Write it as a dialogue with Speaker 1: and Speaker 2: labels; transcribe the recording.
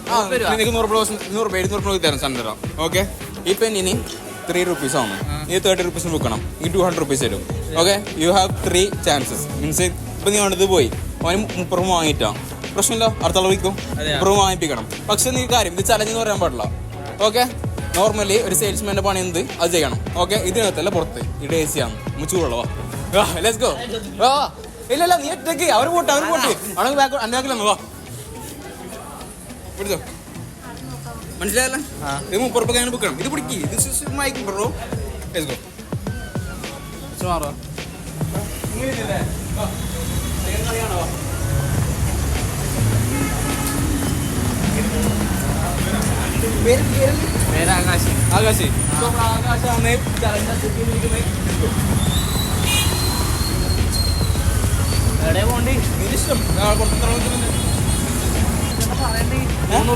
Speaker 1: നിങ്ങൾക്ക് 100 തരാം സൺഡറ. ഓക്കെ, ഈ പെന്നിന് 3 rupees ആണ്. ഈ 30 rupees വിൽക്കണം, ഈ 200 rupees തരും. Okay, you have 3 chances. Means ഇപ്പൊ നീ വേണ്ടത് പോയി അവന് 30 വാങ്ങിയിട്ടാ പ്രശ്നമില്ല, അടുത്ത വിളിക്കും 30 വാങ്ങിപ്പിക്കണം. പക്ഷെ നീ കാര്യം ഇത് ചലഞ്ച് എന്ന് പറയാൻ പാടില്ല. ഓക്കെ, നോർമലി ഒരു സെയിൽസ്മാന്റെ പണി എന്ത് അത് ചെയ്യണം. ഓക്കെ, ഇതിനകത്തല്ല പുറത്ത് ഇവിടെ AC ആണ്. ചൂടുള്ള ലെറ്റ്സ് ഗോ. ഇല്ല നീ ഒറ്റയ്ക്ക് അവർ പോട്ടെ അന്നാക്കിലൊന്നു വാ പിടിച്ചോ. മനസ്സിലായല്ലേ? ഇത് 30 രൂപ ഞാൻ ബുക്കണം. ഇത് പിടിക്ക്, ഇത് മൈക്ക് ബ്രോ. Let's go. സുമാറോ ഇങ്ങനെയല്ലേ അറിയാണോ? ആകാശ് ആകാശാണ് എവിടെ പോണ്ടി ഇഷ്ടം.